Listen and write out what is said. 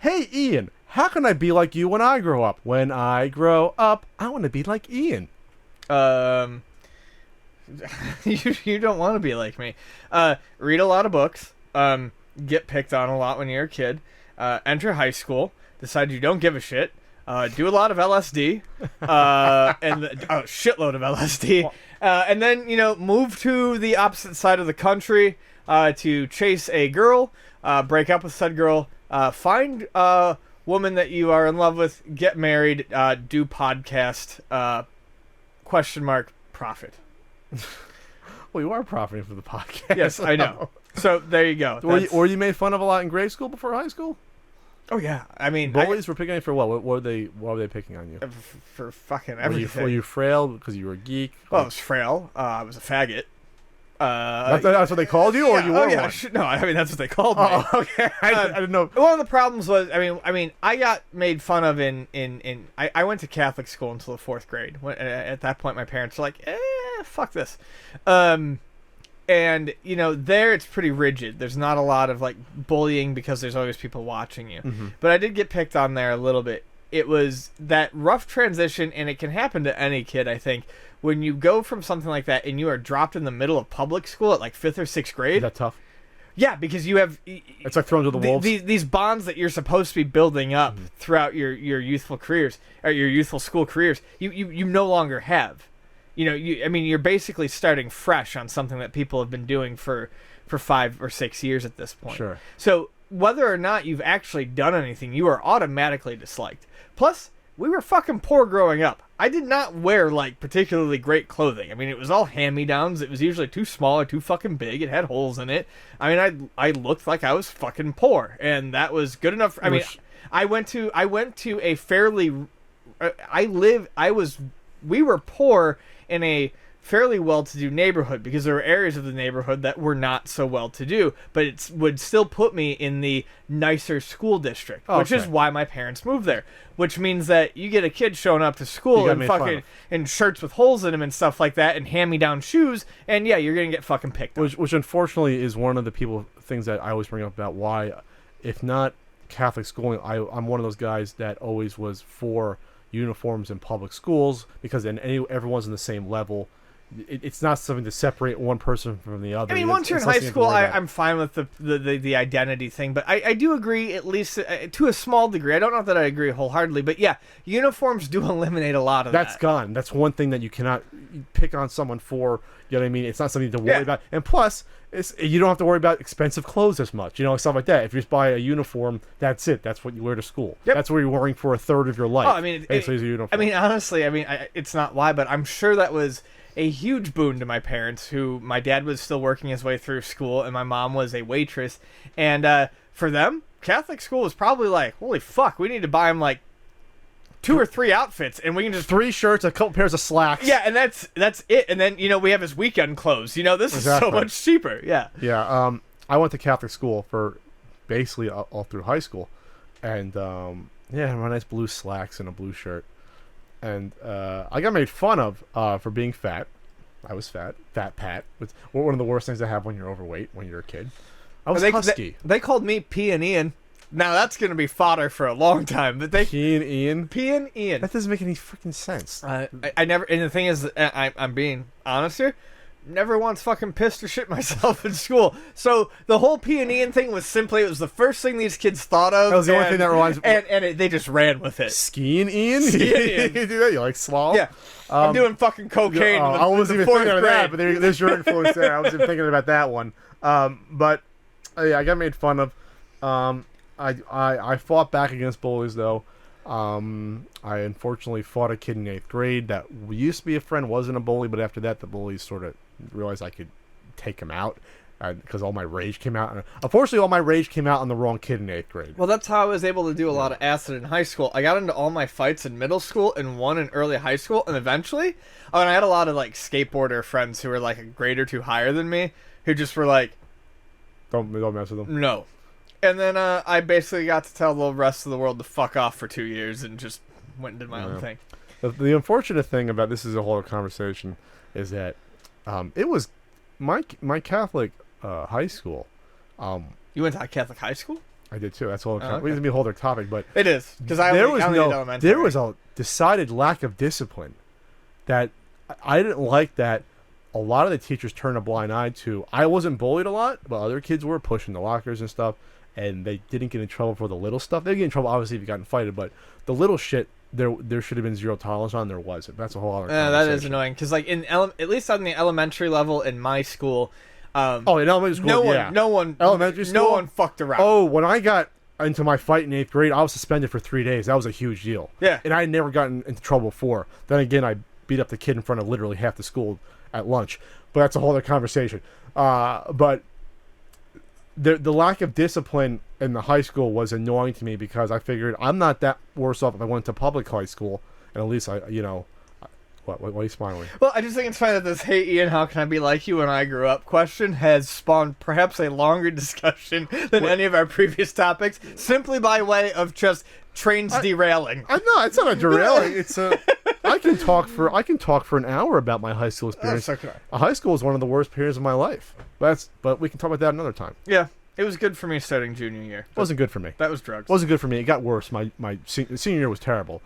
Hey, Ian, how can I be like you when I grow up? When I grow up, I want to be like Ian. Um, you don't want to be like me. Read a lot of books. Get picked on a lot when you're a kid. Enter high school. Decide you don't give a shit. Do a lot of LSD. And shitload of LSD. And then move to the opposite side of the country to chase a girl. Break up with said girl. Find a woman that you are in love with. Get married. Do podcast. Profit. Well, you are profiting for the podcast. Yes, I know. So there you go. Were you made fun of a lot in grade school before high school? Oh yeah, I mean, bullies were picking on you for what? What were they picking on you? For fucking everything. Were you frail because you were a geek? Well, I was frail. I was a faggot. That's what they called you, or you were one? No, I mean that's what they called me. Oh, okay. I didn't know. One of the problems was, I mean, I got made fun of I went to Catholic school until the 4th grade. At that point, my parents were like, fuck this. And there it's pretty rigid. There's not a lot of like bullying because there's always people watching you. Mm-hmm. But I did get picked on there a little bit. It was that rough transition, and it can happen to any kid, I think, when you go from something like that and you are dropped in the middle of public school at like 5th or 6th grade. Is that tough? Yeah, because you have... It's like thrown to the wolves. These bonds that you're supposed to be building up throughout your youthful careers, or your youthful school careers, you no longer have. You're basically starting fresh on something that people have been doing for 5 or 6 years at this point. Sure. So whether or not you've actually done anything, you are automatically disliked. Plus, we were fucking poor growing up. I did not wear, like, particularly great clothing. I mean, it was all hand-me-downs. It was usually too small or too fucking big. It had holes in it. I mean, I looked like I was fucking poor, and that was good enough. I went to a fairly... We were poor in a fairly well-to-do neighborhood because there were areas of the neighborhood that were not so well-to-do, but it would still put me in the nicer school district, which is why my parents moved there. Which means that you get a kid showing up to school and fucking in shirts with holes in them and stuff like that, and hand-me-down shoes, and yeah, you're gonna get fucking picked on. Which unfortunately is one of the things that I always bring up about why, if not Catholic schooling, I'm one of those guys that always was for uniforms in public schools, because then everyone's in the same level. It's not something to separate one person from the other. I mean, once you're in high school, I'm fine with the identity thing, but I do agree, at least to a small degree. I don't know that I agree wholeheartedly, but yeah, uniforms do eliminate a lot of that. That's gone. That's one thing that you cannot pick on someone for. You know what I mean? It's not something to worry about. And plus, you don't have to worry about expensive clothes as much. Stuff like that. If you just buy a uniform, that's it. That's what you wear to school. Yep. That's where you're worrying for a third of your life. Oh, I mean, is a uniform. I mean, honestly, it's not why, but I'm sure that was a huge boon to my parents, who my dad was still working his way through school and my mom was a waitress. And for them, Catholic school was probably like, holy fuck, we need to buy them like 2 or 3 outfits, and we can just 3 shirts, a couple pairs of slacks. Yeah, and that's it. And then we have his weekend clothes. This is so much cheaper. Yeah. Yeah. I went to Catholic school for basically all through high school, and my nice blue slacks and a blue shirt. And I got made fun of for being fat. I was fat Pat. It's one of the worst things to have when you're overweight when you're a kid. I was husky. They called me P and Ian. Now that's going to be fodder for a long time. But P and Ian? P and Ian. That doesn't make any freaking sense. I never... And the thing is, I'm being honest here, never once fucking pissed or shit myself in school. So the whole P and Ian thing was simply, it was the first thing these kids thought of. That was the only thing that reminds me. And they just ran with it. Skiing Ian? Ian. You do that? You like slalom? Yeah. I'm doing fucking cocaine. I wasn't even thinking of that, but there's your influence there. I wasn't thinking about that one. But I got made fun of. I fought back against bullies, though. I unfortunately fought a kid in 8th grade that used to be a friend, wasn't a bully, but after that, the bullies sort of realized I could take him out because all my rage came out. Unfortunately, all my rage came out on the wrong kid in 8th grade. Well, that's how I was able to do a lot of acid in high school. I got into all my fights in middle school and one in early high school, and eventually, and I had a lot of like skateboarder friends who were like a grade or 2 higher than me, who just were like, don't mess with them. No. And then I basically got to tell the rest of the world to fuck off for 2 years and just went and did my own thing. The unfortunate thing about this is a whole conversation is that it was my Catholic high school. You went to a Catholic high school? I did too. That's all. okay. We didn't be a whole other topic, but It is because I only did elementary. there was a decided lack of discipline that I didn't like. That a lot of the teachers turned a blind eye to. I wasn't bullied a lot, but other kids were pushing the lockers and stuff, and they didn't get in trouble for the little stuff. They get in trouble obviously if you got fighted, but the little shit there should have been zero tolerance on. There wasn't. That's a whole other. That is annoying because like at least on the elementary level in my school. In elementary school, elementary school, no one fucked around. Oh, when I got into my fight in 8th grade, I was suspended for 3 days. That was a huge deal. Yeah. And I had never gotten into trouble before. Then again, I beat up the kid in front of literally half the school at lunch. But that's a whole other conversation. But the lack of discipline in the high school was annoying to me because I figured I'm not that worse off if I went to public high school. And at least What are you smiling? Well, I just think it's funny that this "Hey Ian, how can I be like you when I grew up?" question has spawned perhaps a longer discussion than any of our previous topics, simply by way of just trains derailing. No, it's not a derailing. It's a. I can talk for an hour about my high school experience. Okay. High school is one of the worst periods of my life. But we can talk about that another time. Yeah, it was good for me starting junior year. It wasn't good for me. That was drugs. It wasn't good for me. It got worse. My senior year was terrible.